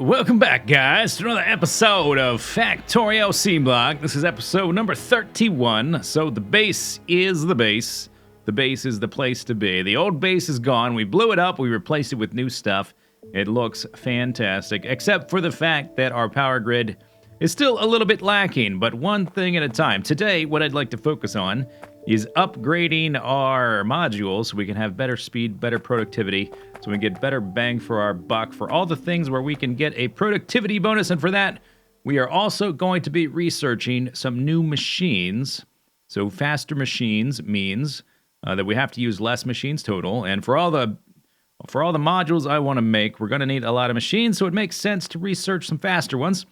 Welcome back, guys, to another episode of Factorio C-Block. This is episode number 31. So the base is the base. The base is the place to be. The old base is gone. We blew it up. We replaced it with new stuff. It looks fantastic, except for the fact that our power grid is still a little bit lacking, but one thing at a time. Today, what I'd like to focus on is upgrading our modules so we can have better speed, better productivity, so we can get better bang for our buck for all the things where we can get a productivity bonus. And for that, we are also going to be researching some new machines. So faster machines means that we have to use less machines total. And for all the modules I want to make, we're going to need a lot of machines, so it makes sense to research some faster ones.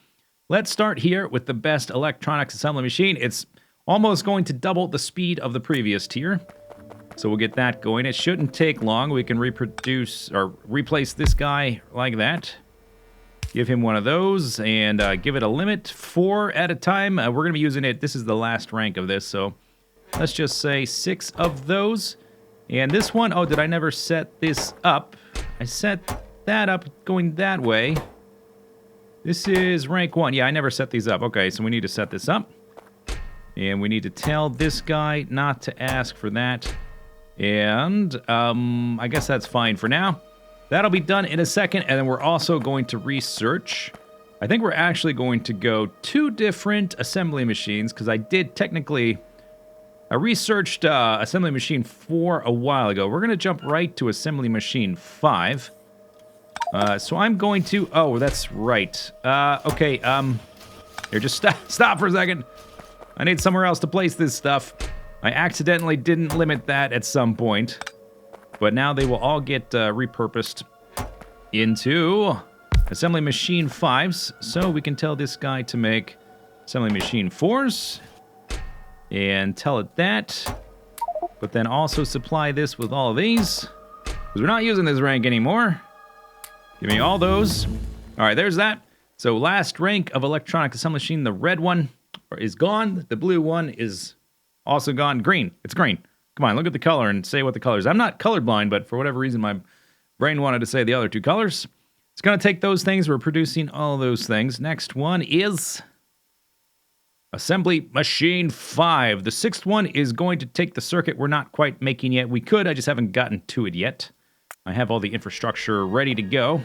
Let's start here with the best electronics assembly machine. It's almost going to double the speed of the previous tier. So we'll get that going. It shouldn't take long. We can reproduce or replace this guy like that. Give him one of those and give it a limit 4 at a time. We're going to be using it. This is the last rank of this. So let's just say 6 of those. And this one, oh, did I never set this up? I set that up going that way. This is rank 1. Yeah, I never set these up. Okay, so we need to set this up. And we need to tell this guy not to ask for that. And I guess that's fine for now. That'll be done in a second. And then we're also going to research. I think we're actually going to go 2 different assembly machines, because I did technically... I researched assembly machine 4 a while ago. We're going to jump right to assembly machine 5. So I'm going to... Oh, that's right. Okay, here, just stop for a second. I need somewhere else to place this stuff. I accidentally didn't limit that at some point. But now they will all get repurposed into assembly machine 5s. So we can tell this guy to make assembly machine 4s. And tell it that. But then also supply this with all of these. Because we're not using this rank anymore. Give me all those. All right, there's that. So last rank of electronic assembly machine, the red one is gone. The blue one is also gone. Green. It's green. Come on, look at the color and say what the color is. I'm not colorblind, but for whatever reason, my brain wanted to say the other 2 colors. It's going to take those things. We're producing all those things. Next one is assembly machine 5. The 6th one is going to take the circuit we're not quite making yet. We could, I just haven't gotten to it yet. I have all the infrastructure ready to go.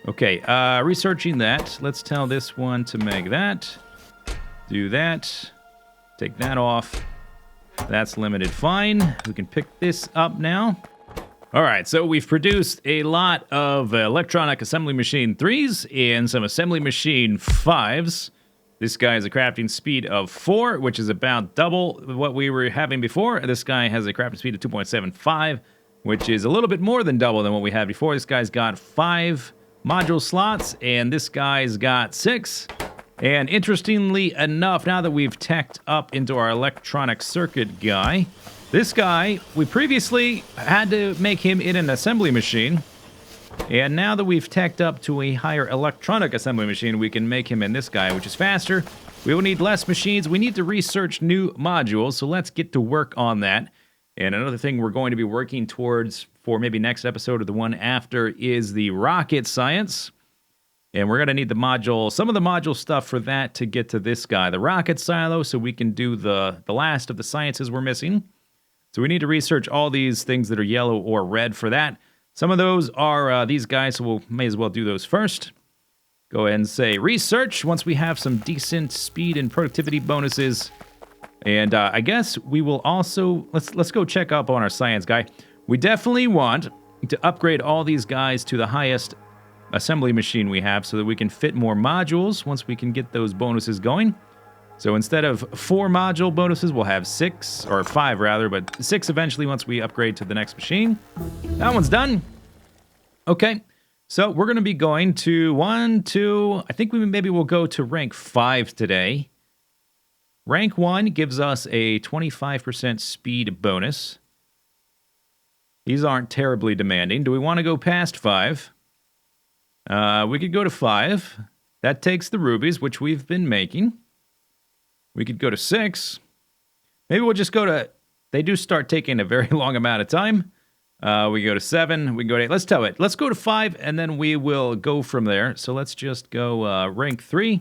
Okay, researching that. Let's tell this one to make that. Do that. Take that off. That's limited fine. We can pick this up now. All right, so we've produced a lot of electronic assembly machine 3s and some assembly machine 5s. This guy has a crafting speed of 4, which is about double what we were having before. This guy has a crafting speed of 2.75, which is a little bit more than double than what we had before. This guy's got 5 module slots, and this guy's got 6. And interestingly enough, now that we've teched up into our electronic circuit guy, this guy, we previously had to make him in an assembly machine. And now that we've teched up to a higher electronic assembly machine, we can make him in this guy, which is faster. We will need less machines. We need to research new modules, so let's get to work on that. And another thing we're going to be working towards for maybe next episode or the one after is the rocket science. And we're going to need the module, some of the module stuff for that to get to this guy, the rocket silo, so we can do the last of the sciences we're missing. So we need to research all these things that are yellow or red for that. Some of those are these guys, so we may as well do those first. Go ahead and say research once we have some decent speed and productivity bonuses. And I guess we will also, let's go check up on our science guy. We definitely want to upgrade all these guys to the highest assembly machine we have so that we can fit more modules once we can get those bonuses going. So instead of 4 module bonuses, we'll have 6, or 5 rather, but 6 eventually once we upgrade to the next machine. That one's done. Okay, so we're going to be going to 1, 2, I think maybe we'll go to rank 5 today. Rank 1 gives us a 25% speed bonus. These aren't terribly demanding. Do we want to go past 5? We could go to 5. That takes the rubies, which we've been making. We could go to 6. Maybe we'll just go to... They do start taking a very long amount of time. We go to 7. We can go to 8. Let's tow it. Let's go to 5, and then we will go from there. So let's just go rank 3.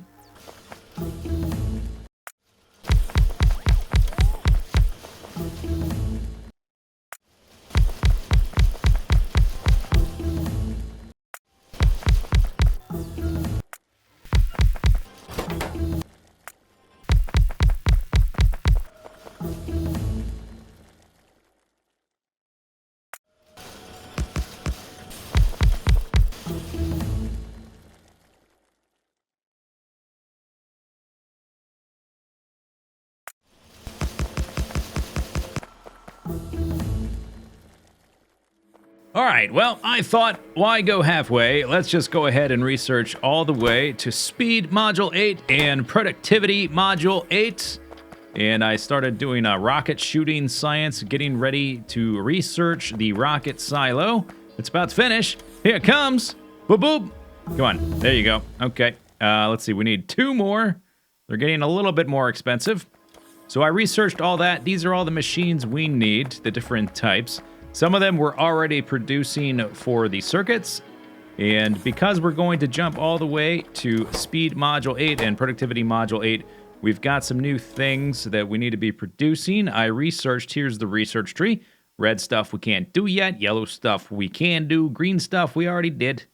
All right, well, I thought, why go halfway? Let's just go ahead and research all the way to Speed Module 8 and Productivity Module 8. And I started doing rocket shooting science, getting ready to research the rocket silo. It's about to finish. Here it comes. Boop, boop. Come on, there you go. Okay, let's see, we need 2 more. They're getting a little bit more expensive. So I researched all that. These are all the machines we need, the different types. Some of them we're already producing for the circuits, and because we're going to jump all the way to Speed Module 8 and Productivity Module 8, we've got some new things that we need to be producing. I researched, here's the research tree. Red stuff we can't do yet, yellow stuff we can do, green stuff we already did.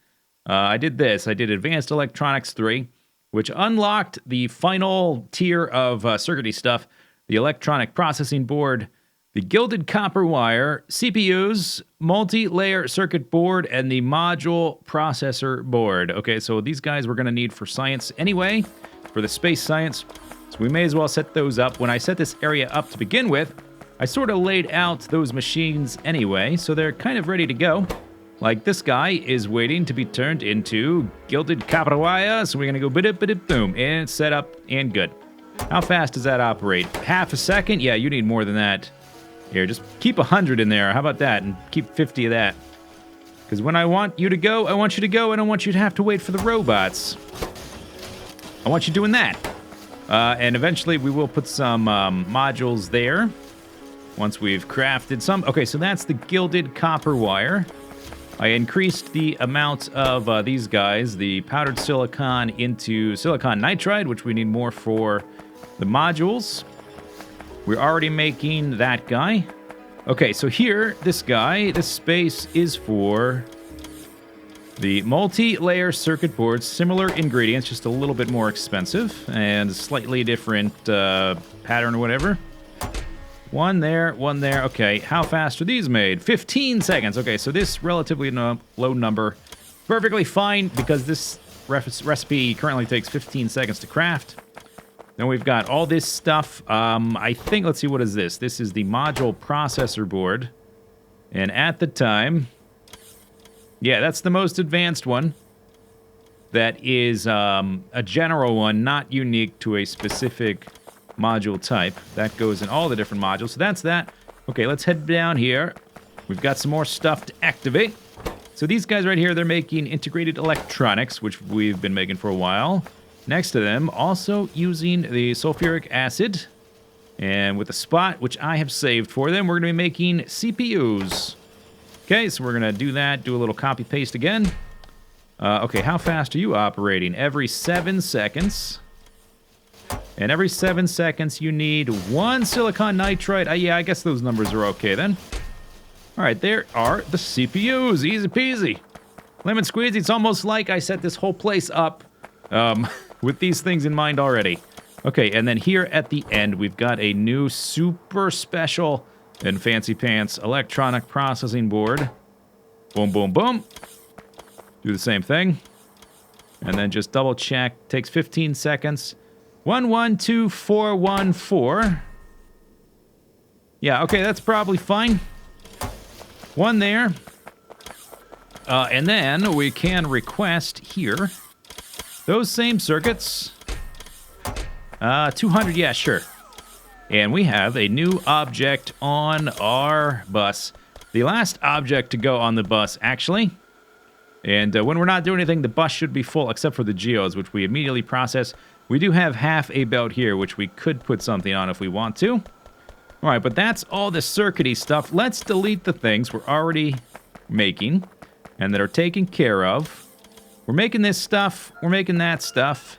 I did this, I did Advanced Electronics 3, which unlocked the final tier of circuitry stuff, the electronic processing board, the gilded copper wire, CPUs, multi-layer circuit board, and the module processor board. Okay, so these guys we're going to need for science anyway, for the space science. So we may as well set those up. When I set this area up to begin with, I sort of laid out those machines anyway, so they're kind of ready to go. Like this guy is waiting to be turned into gilded copper wire, so we're going to go bidip-bidip-boom, and it's set up and good. How fast does that operate? Half a second? Yeah, you need more than that. Here, just keep 100 in there. How about that? And keep 50 of that. Because when I want you to go, I want you to go. I don't want you to have to wait for the robots. I want you doing that. And eventually we will put some modules there. Once we've crafted some. Okay, so that's the gilded copper wire. I increased the amount of these guys, the powdered silicon into silicon nitride, which we need more for the modules. We're already making that guy. Okay, so here, this guy, this space is for the multi-layer circuit boards. Similar ingredients, just a little bit more expensive and slightly different pattern or whatever. One there, one there. Okay, how fast are these made? 15 seconds. Okay, so this relatively low number. Perfectly fine because this recipe currently takes 15 seconds to craft. Then we've got all this stuff. I think, let's see, what is this? This is the module processor board. And at the time, yeah, that's the most advanced one. That is a general one, not unique to a specific module type. That goes in all the different modules. So that's that. Okay, let's head down here. We've got some more stuff to activate. So these guys right here, they're making integrated electronics, which we've been making for a while. Next to them, also using the sulfuric acid. And with a spot, which I have saved for them, we're going to be making CPUs. Okay, so we're going to do that, do a little copy-paste again. Okay, how fast are you operating? Every 7 seconds. And every 7 seconds, you need 1 silicon nitride. Yeah, I guess those numbers are okay then. All right, there are the CPUs. Easy peasy. Lemon squeezy. It's almost like I set this whole place up with these things in mind already. Okay, and then here at the end, we've got a new super special and fancy pants electronic processing board. Boom, boom, boom. Do the same thing. And then just double check. Takes 15 seconds. 112414. Yeah, okay, that's probably fine. One there. And then we can request here those same circuits. 200, yeah, sure. And we have a new object on our bus. The last object to go on the bus, actually. And when we're not doing anything, the bus should be full, except for the geodes, which we immediately process. We do have half a belt here, which we could put something on if we want to. All right, but that's all the circuity stuff. Let's delete the things we're already making and that are taken care of. We're making this stuff. We're making that stuff.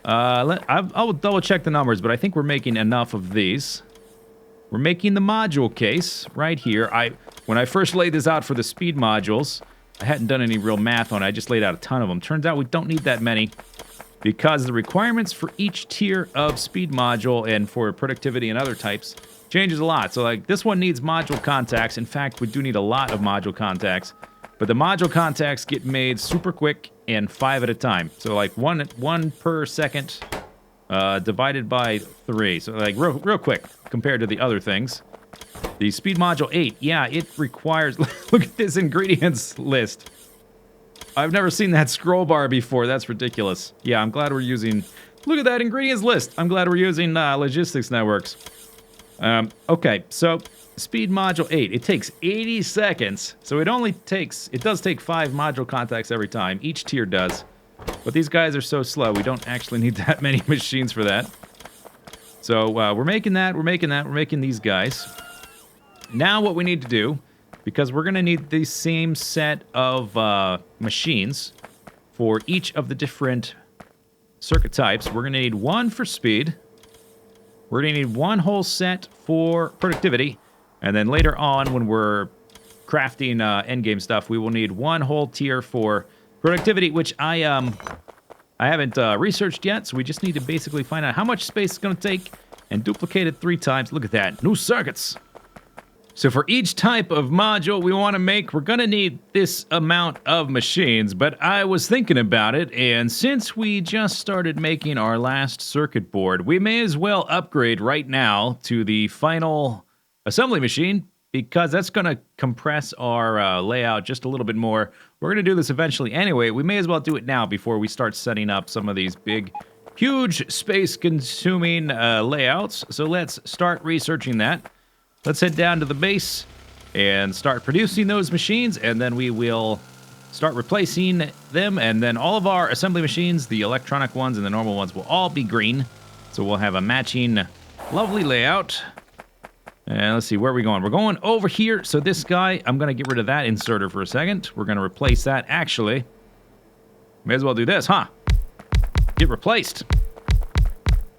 I'll double check the numbers, but I think we're making enough of these. We're making the module case right here. When I first laid this out for the speed modules, I hadn't done any real math on it. I just laid out a ton of them. Turns out we don't need that many because the requirements for each tier of speed module and for productivity and other types changes a lot. So like this one needs module contacts. In fact, we do need a lot of module contacts, but the module contacts get made super quick and 5 at a time. So like one per second divided by 3. So like real quick compared to the other things. The speed module 8, yeah, it requires, look at this ingredients list. I've never seen that scroll bar before. That's ridiculous. Yeah, I'm glad we're using, look at that ingredients list. I'm glad we're using logistics networks. Okay, so speed module 8, it takes 80 seconds. So it does take 5 module contacts every time. Each tier does. But these guys are so slow, we don't actually need that many machines for that. So we're making that, we're making these guys. Now what we need to do, because we're going to need the same set of machines for each of the different circuit types, we're going to need one for speed. We're going to need one whole set for productivity. And then later on, when we're crafting endgame stuff, we will need one whole tier for productivity, which I haven't researched yet. So we just need to basically find out how much space it's going to take and duplicate it 3 times. Look at that. New circuits. So for each type of module we want to make, we're going to need this amount of machines, but I was thinking about it, and since we just started making our last circuit board, we may as well upgrade right now to the final assembly machine, because that's going to compress our layout just a little bit more. We're going to do this eventually anyway. We may as well do it now before we start setting up some of these big, huge space-consuming layouts. So let's start researching that. Let's head down to the base and start producing those machines, and then we will start replacing them, and then all of our assembly machines, the electronic ones and the normal ones, will all be green. So we'll have a matching, lovely layout. And let's see, where are we going? We're going over here. So this guy, I'm going to get rid of that inserter for a second. We're going to replace that, actually. May as well do this, huh? Get replaced.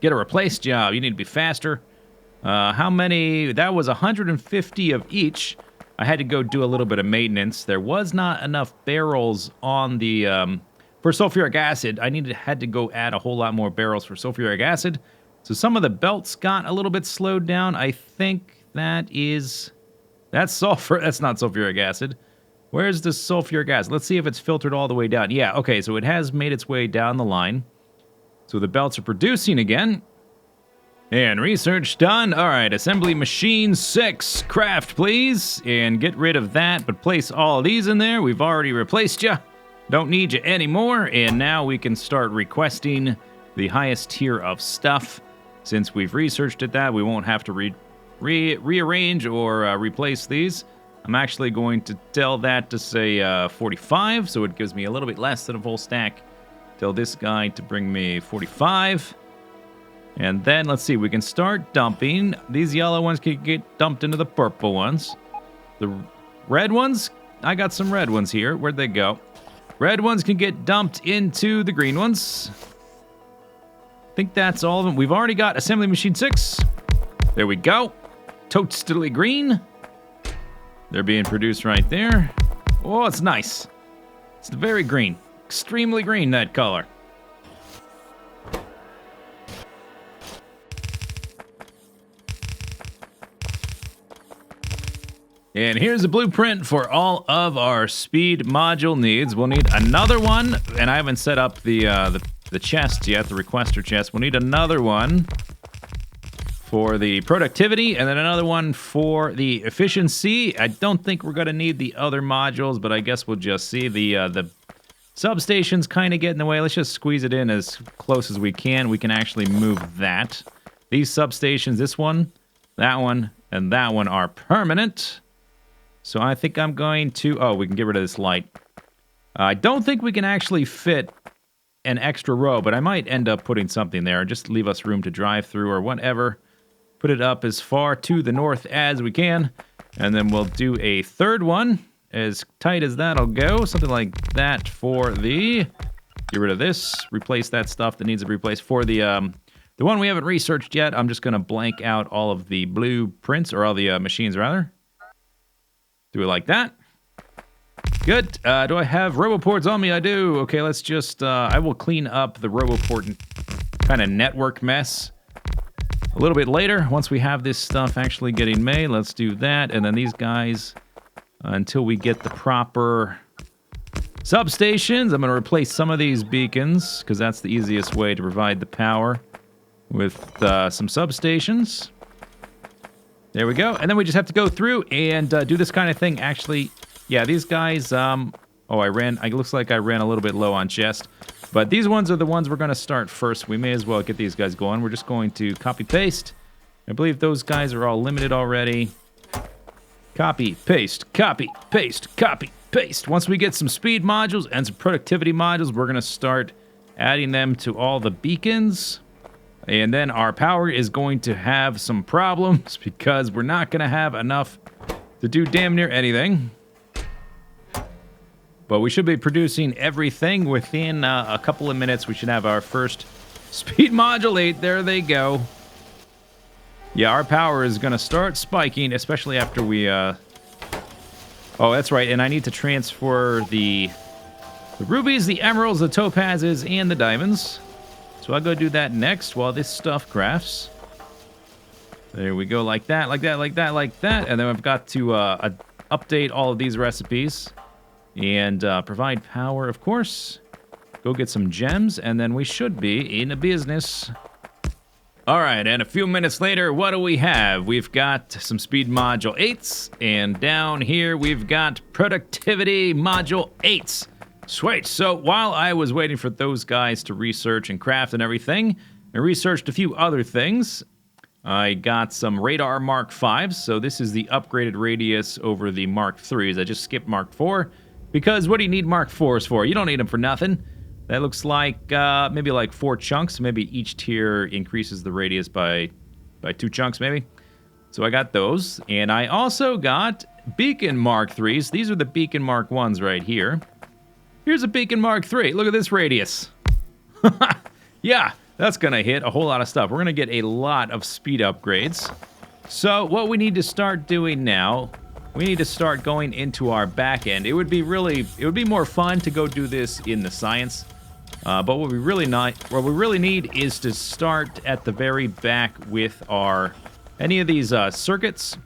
Get a replaced job. You need to be faster. How many? That was 150 of each. I had to go do a little bit of maintenance. There was not enough barrels on the for sulfuric acid. I had to go add a whole lot more barrels for sulfuric acid. So some of the belts got a little bit slowed down. I think that's sulfur. That's not sulfuric acid. Where's the sulfuric acid? Let's see if it's filtered all the way down. Yeah, okay, so it has made its way down the line. So the belts are producing again. And research done. All right, assembly machine 6. Craft, please. And get rid of that, but place all of these in there. We've already replaced you. Don't need you anymore. And now we can start requesting the highest tier of stuff. Since we've researched it that, we won't have to rearrange or replace these. I'm actually going to tell that to say 45, so it gives me a little bit less than a full stack. Tell this guy to bring me 45. And then, let's see, we can start dumping. These yellow ones can get dumped into the purple ones. The red ones, I got some red ones here. Where'd they go? Red ones can get dumped into the green ones. I think that's all of them. We've already got assembly machine 6. There we go. Totally green. They're being produced right there. Oh, it's nice. It's very green. Extremely green, that color. And here's a blueprint for all of our speed module needs. We'll need another one, and I haven't set up the chest yet, the requester chest. We'll need another one for the productivity, and then another one for the efficiency. I don't think we're going to need the other modules, but I guess we'll just see. The substation's kind of getting in the way. Let's just squeeze it in as close as we can. We can actually move that. These substations, this one, that one, and that one are permanent. So I think I'm going to... Oh, we can get rid of this light. I don't think we can actually fit an extra row, but I might end up putting something there. Just leave us room to drive through or whatever. Put it up as far to the north as we can. And then we'll do a third one. As tight as that'll go. Something like that for the... Get rid of this. Replace that stuff that needs to be replaced. For the one we haven't researched yet, I'm just going to blank out all of the blueprints, or all the machines, rather. Do it like that. Good. Do I have roboports on me? I do. Okay, let's just... I will clean up the roboport kind of network mess a little bit later. Once we have this stuff actually getting made, let's do that. And then these guys, until we get the proper substations, I'm going to replace some of these beacons, because that's the easiest way to provide the power with some substations. There we go. And then we just have to go through and do this kind of thing. Actually, yeah, these guys... oh, it looks like I ran a little bit low on chest. But these ones are the ones we're going to start first. We may as well get these guys going. We're just going to copy-paste. I believe those guys are all limited already. Copy, paste, copy, paste, copy, paste. Once we get some speed modules and some productivity modules, we're going to start adding them to all the beacons. And then our power is going to have some problems because we're not going to have enough to do damn near anything. But we should be producing everything within a couple of minutes. We should have our first speed modulate. There they go. Yeah, our power is going to start spiking, especially after we... Oh, that's right. And I need to transfer the rubies, the emeralds, the topazes, and the diamonds. So I'll go do that next while this stuff crafts. There we go, like that, like that, like that, like that. And then I've got to update all of these recipes. And provide power, of course. Go get some gems, and then we should be in a business. All right, and a few minutes later, what do we have? We've got some speed module 8s, and down here we've got productivity module 8s. Sweet. So while I was waiting for those guys to research and craft and everything, I researched a few other things. I got some radar Mark 5s, so this is the upgraded radius over the Mark 3s. I just skipped Mark 4. Because what do you need Mark 4s for? You don't need them for nothing. That looks like maybe like 4 chunks. Maybe each tier increases the radius by 2 chunks, maybe. So I got those. And I also got Beacon Mark 3s. These are the Beacon Mark 1s right here. Here's a Beacon Mark 3. Look at this radius. Yeah, that's going to hit a whole lot of stuff. We're going to get a lot of speed upgrades. So what we need to start doing now... We need to start going into our back end. It would be more fun to go do this in the science. But what we really need is to start at the very back with any of these circuits,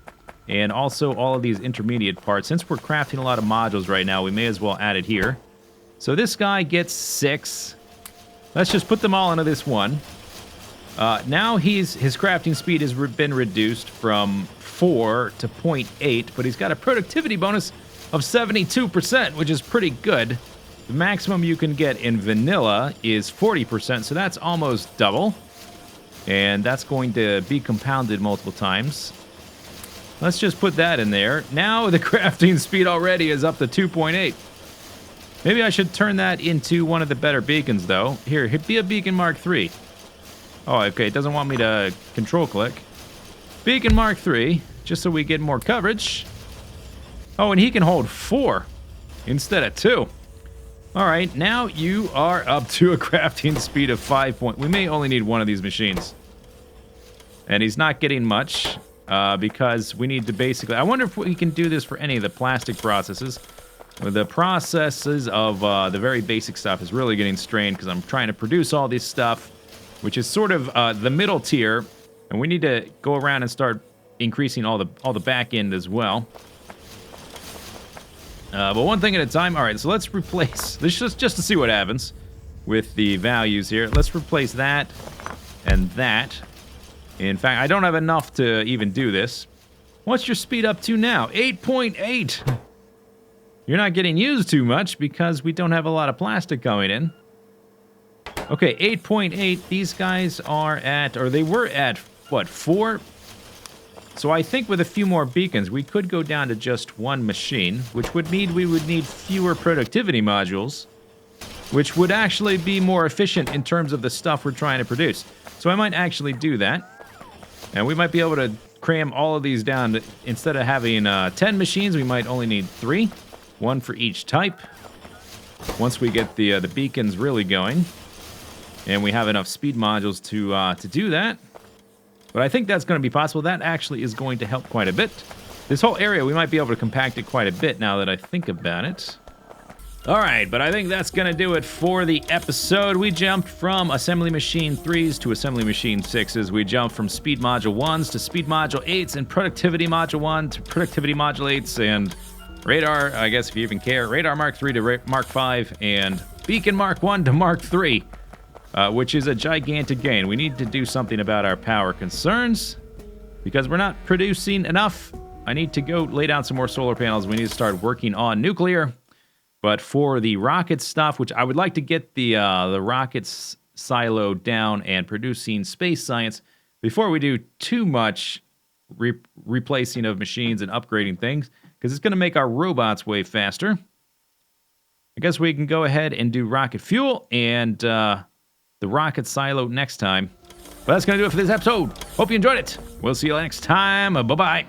and also all of these intermediate parts. Since we're crafting a lot of modules right now, we may as well add it here. So this guy gets 6. Let's just put them all into this one. Now his crafting speed has been reduced from 4 to 0.8, but he's got a productivity bonus of 72%, which is pretty good. The maximum you can get in vanilla is 40%, so that's almost double. And that's going to be compounded multiple times. Let's just put that in there. Now the crafting speed already is up to 2.8. Maybe I should turn that into one of the better beacons, though. Here, be a Beacon Mark 3. Oh, okay, it doesn't want me to control click. Beacon Mark 3, just so we get more coverage. Oh, and he can hold 4 instead of 2. All right, now you are up to a crafting speed of 5 point. We may only need one of these machines. And he's not getting much because we need to basically... I wonder if we can do this for any of the plastic processes. The processes of the very basic stuff is really getting strained because I'm trying to produce all this stuff, which is sort of the middle tier. And we need to go around and start increasing all the back end as well. But one thing at a time. All right, so let's replace this just to see what happens with the values here. Let's replace that and that. In fact, I don't have enough to even do this. What's your speed up to now? 8.8. You're not getting used too much because we don't have a lot of plastic coming in. Okay, 8.8. These guys are at, or they were at, what, 4? So I think with a few more beacons, we could go down to just one machine, which would mean we would need fewer productivity modules, which would actually be more efficient in terms of the stuff we're trying to produce. So I might actually do that. And we might be able to cram all of these down. Instead of having 10 machines, we might only need 3. 1 for each type. Once we get the beacons really going. And we have enough speed modules to do that. But I think that's going to be possible. That actually is going to help quite a bit. This whole area, we might be able to compact it quite a bit now that I think about it. All right, but I think that's going to do it for the episode. We jumped from assembly machine 3s to assembly machine 6s. We jumped from speed module 1s to speed module 8s and productivity module 1 to productivity module 8s and radar, I guess if you even care, radar Mark 3 to Mark 5 and beacon Mark 1 to Mark 3, which is a gigantic gain. We need to do something about our power concerns because we're not producing enough. I need to go lay down some more solar panels. We need to start working on nuclear. But for the rocket stuff, which I would like to get the rockets silo down and producing space science before we do too much replacing of machines and upgrading things, because it's going to make our robots way faster. I guess we can go ahead and do rocket fuel and the rocket silo next time. But that's going to do it for this episode. Hope you enjoyed it. We'll see you next time. Bye-bye.